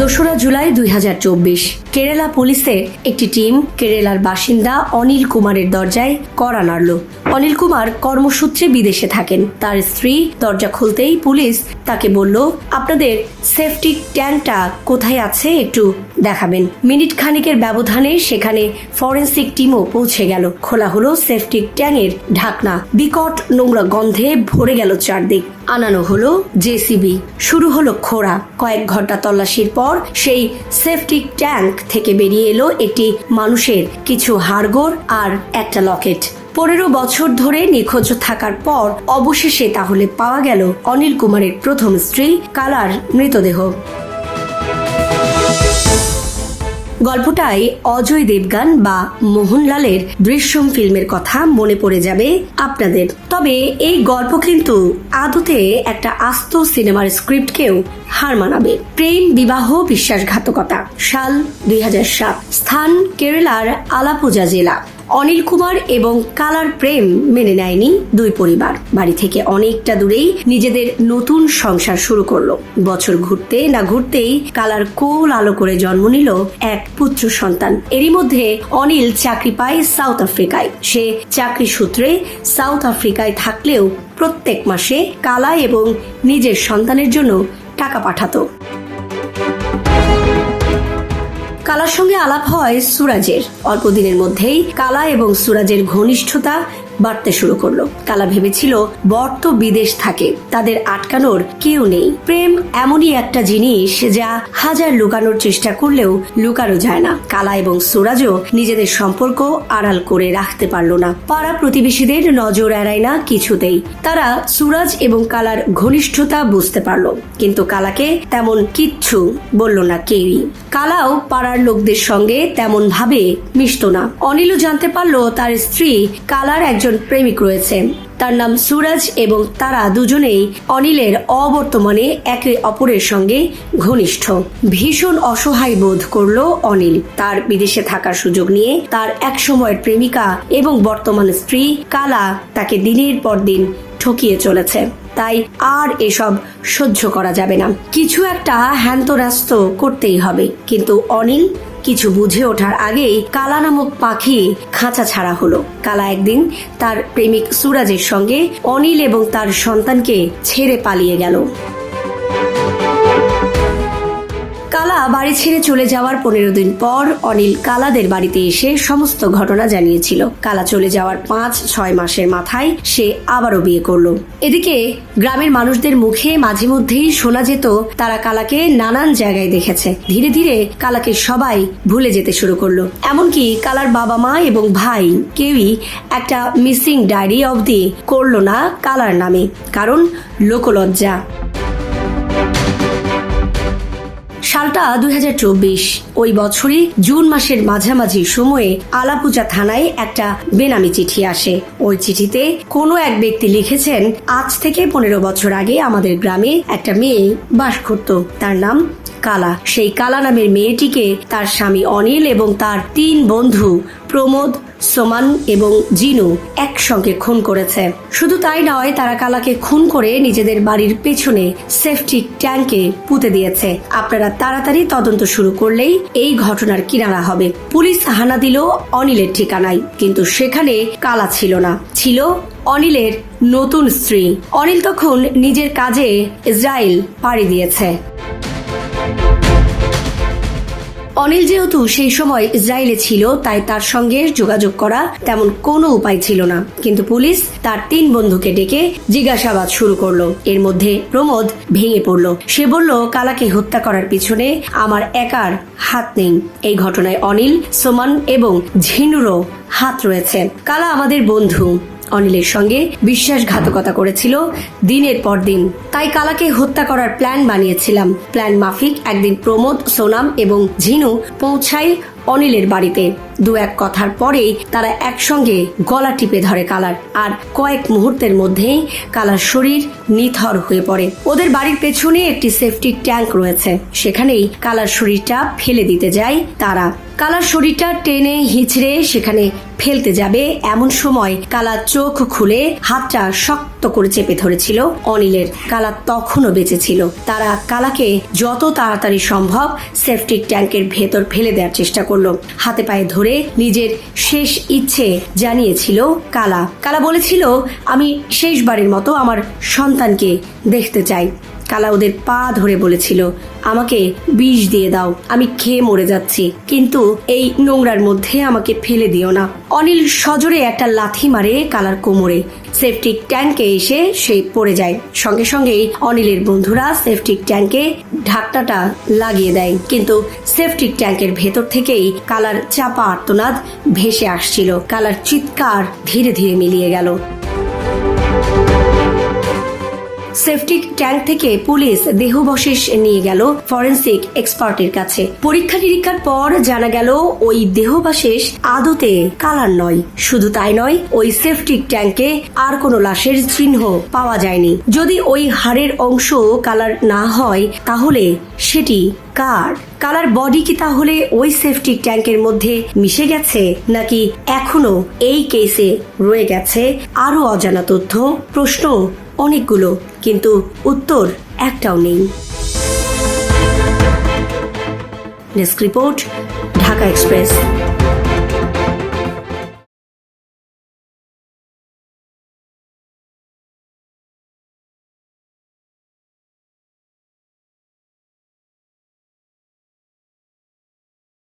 2রা জুলাই 2024 কেরালা পুলিশের একটি টিম কেরালার বাসিন্দা অনিল কুমারের দরজায় কড়া নাড়ল। অনিল কুমার কর্মসূত্রে বিদেশে থাকেন। তার স্ত্রী দরজা খুলতেই পুলিশ তাকে বলল, আপনাদের সেফটি ট্যাঙ্কটা কোথায় আছে একটু দেখাবেন। মিনিট খানিকের ব্যবধানে সেখানে ফরেন্সিক টিমও পৌঁছে গেল। খোলা হলো সেফটি ট্যাঙ্কের ঢাকনা। বিকট নোংরা গন্ধে ভরে গেল চারদিক। আনানো হলো জেসিবি। শুরু হলো খোঁড়া। কয়েক ঘন্টা তল্লাশির পর সেই সেফটি ট্যাঙ্ক থেকে বেরিয়ে এলো একটি মানুষের কিছু হাড়গোড় আর একটা লকেট। 15 বছর ধরে নিখোঁজ থাকার পর অবশেষে তাহলে পাওয়া গেল অনিল কুমারের প্রথম স্ত্রী কালার মৃতদেহ। গল্পটাই অজয় দেবগান বা মোহনলালের দৃশ্যম ফিল্মের কথা মনে পড়ে যাবে আপনাদের। তবে এই গল্প কিন্তু আদতে একটা আস্ত সিনেমার স্ক্রিপ্টকেও হার মানাবে। প্রেম, বিবাহ, বিশ্বাসঘাতকতা। সাল 2007। স্থান কেরালার আলাপুজা জেলা। অনিল কুমার এবং কালার প্রেম মেনে নেয়নি দুই পরিবার। বাড়ি থেকে অনেকটা দূরেই নিজেদের নতুন সংসার শুরু করলো। বছর ঘুরতে না ঘুরতেই কালার কোল আলো করে জন্ম নিল এক পুত্র সন্তান। এরই মধ্যে অনিল চাকরি পায় সাউথ আফ্রিকায়। সে চাকরি সূত্রে সাউথ আফ্রিকায় থাকলেও প্রত্যেক মাসে কালা এবং নিজের সন্তানের জন্য টাকা পাঠাতো। কালার সঙ্গে আলাপ হয় সুরাজের। অল্প দিনের মধ্যেই কালা এবং সুরাজের ঘনিষ্ঠতা বাড়তে শুরু করলো। কালা ভেবেছিল বর তো বিদেশ থাকে, তাদের আটকানোর কেউ নেই। প্রেম এমনই একটা জিনিস যা হাজার লুকানোর চেষ্টা করলেও লুকানো যায় না। কালা এবং সুরাজও নিজেদের সম্পর্ক আড়াল করে রাখতে পারলো না। পাড়া প্রতিবেশীদের নজর এড়ায় না কিছুতেই। তারা সুরাজ এবং কালার ঘনিষ্ঠতা বুঝতে পারলো, কিন্তু কালাকে তেমন কিচ্ছু বলল না কেউই। কালাও পাড়ার লোকদের সঙ্গে তেমন ভাবে মিশত না। অনিলও জানতে পারলো তার স্ত্রী কালার একজন প্রেমিক রয়েছে। তার নাম সুরাজ এবং তারা দুজনেই অনিলের অবর্তমানে একে অপরের সঙ্গে ঘনিষ্ঠ। ভীষণ অসহায় বোধ করলো অনিল। তার বিদেশে থাকার সুযোগ নিয়ে তার এক সময়ের প্রেমিকা এবং বর্তমান স্ত্রী কালা তাকে দিনের পর দিন ঠকিয়ে চলেছে। তাই আর এসব সহ্য করা যাবে না। কিছু একটা হ্যান্তরাস্ত করতেই হবে। কিন্তু অনিল কিছু বুঝে ওঠার আগেই কালা নামক পাখি খাঁচা ছাড়া হলো। কালা একদিন তার প্রেমিক সুরাজের সঙ্গে অনিল এবং তার সন্তানকে ছেড়ে পালিয়ে গেল। কালা বাড়ি ছেড়ে চলে যাওয়ার 15 দিন পর অনিল কালাদের বাড়িতে এসে সমস্ত ঘটনা জানিয়েছিল। কালা চলে যাওয়ার 5-6 মাসের মাথায় সে আবারও বিয়ে করলো। এদিকে গ্রামের মানুষদের মুখে মাঝে মধ্যেই শোনা যেত তারা কালাকে নানান জায়গায় দেখেছে। ধীরে ধীরে কালাকে সবাই ভুলে যেতে শুরু করলো। এমনকি কালার বাবা মা এবং ভাই কেউই একটা মিসিং ডায়েরি অবধি করলো না কালার নামে, কারণ লোকলজ্জা। সালটা 2024। ওই বছরই জুন মাসের মাঝামাঝি সময়ে আলাপুজা থানায় একটা বেনামি চিঠি আসে। ওই চিঠিতে কোনো এক ব্যক্তি লিখেছেন, আজ থেকে 15 বছর আগে আমাদের গ্রামে একটা মেয়ে বাস করত। তার নাম কালা। সেই কালা নামের মেয়েটিকে তার স্বামী অনিল এবং তার 3 বন্ধু প্রমোদ, সোমান এবং জিনু একসঙ্গে খুন করেছে। শুধু তাই নয়, তারা কালাকে খুন করে নিজেদের বাড়ির পেছনে সেফটি ট্যাঙ্কে পুঁতে দিয়েছে। আপনারা তাড়াতাড়ি তদন্ত শুরু করলেই এই ঘটনার কিনারা হবে। পুলিশ হানা দিল অনিলের ঠিকানায়, কিন্তু সেখানে কালা ছিল না, ছিল অনিলের নতুন স্ত্রী। অনিল তখন নিজের কাজে ইসরায়েল পাড়ি দিয়েছে। অনিল যেহেতু সেই সময় ইসরায়েলে ছিল, তাই তার সঙ্গে যোগাযোগ করা তেমন কোনো উপায় ছিল না। কিন্তু পুলিশ তার 3 বন্ধুকে ডেকে জিজ্ঞাসাবাদ শুরু করলো। এর মধ্যে প্রমোদ ভেঙে পড়ল। সে বলল, কালাকে হত্যা করার পিছনে আমার একার হাত নেই। এই ঘটনায় অনিল, সোমান এবং ঝিনুরও হাত রয়েছে। কালা আমাদের বন্ধু। অনিলের সঙ্গে বিশ্বাসঘাতকতা করেছিল দিনের পর দিন, তাই কালাকে হত্যা করার প্ল্যান বানিয়েছিলাম। প্ল্যান মাফিক একদিন প্রমোদ, সোনাম এবং ঝিনু পৌঁছায় অনিলের বাড়িতে। 2-1 কথার পরেই তারা একসঙ্গে গলা টিপে ধরে কালার, আর কয়েক মুহূর্তের মধ্যেই কালার শরীর নিথর হয়ে পড়ে। ওদের বাড়ির পেছনে একটি সেফটি ট্যাঙ্ক রয়েছে, সেখানেই কালার শরীরটা ফেলে দিতে যায় তারা। কালার শরীরটা টেনে হিঁচড়ে সেখানে ফেলতে যাবে, এমন সময় কালা চোখ খুলে হাতটা শক্ত করে চেপে ধরেছিল অনিলের। কালা তখনও বেঁচে ছিল। তারা কালাকে যত তাড়াতাড়ি সম্ভব সেপটিক ট্যাঙ্কের ভেতর ফেলে দেওয়ার চেষ্টা করলো। হাতে পায়ে ধরে নিজের শেষ ইচ্ছে জানিয়েছিল কালা। কালা বলেছিল, আমি শেষবারের মতো আমার সন্তানকে দেখতে চাই। কালা ওদের পা ধরে বলেছিল, আমাকে বিষ দিয়ে দাও, আমি খেয়ে মরে যাচ্ছি, কিন্তু এই নোংরার মধ্যে আমাকে ফেলে দিও না। অনিল সজোরে একটা লাথি মারে কালার কোমরে। সেপটিক ট্যাঙ্কে এসে সে পড়ে যায়। সঙ্গে সঙ্গেই অনিলের বন্ধুরা সেপটিক ট্যাঙ্কে ঢাকনাটা লাগিয়ে দেয়, কিন্তু সেপটিক ট্যাঙ্কের ভেতর থেকেই কালার চাপা আর্তনাদ ভেসে আসছিল। কালার চিৎকার ধীরে ধীরে মিলিয়ে গেল। সেপটিক ট্যাঙ্ক থেকে পুলিশ দেহাবশেষ নিয়ে গেল ফরেন্সিক এক্সপার্টের কাছে। পরীক্ষা নিরীক্ষার পর জানা গেল ওই দেহাবশেষ আদতে কালার নয়। শুধু তাই নয়, ওই সেপটিক ট্যাঙ্কে আর কোনো লাশের চিহ্ন পাওয়া যায়নি। যদি ওই হাড়ের অংশ কালার না হয়, তাহলে সেটি কার? কালার বডি কি তাহলে ওই সেপটিক ট্যাঙ্কের মধ্যে মিশে গেছে, নাকি এখনো এই কেসে রয়ে গেছে আরো অজানা তথ্য? প্রশ্ন অনেকগুলো, কিন্তু উত্তর একটাও নেই। Desk report, Dhaka express.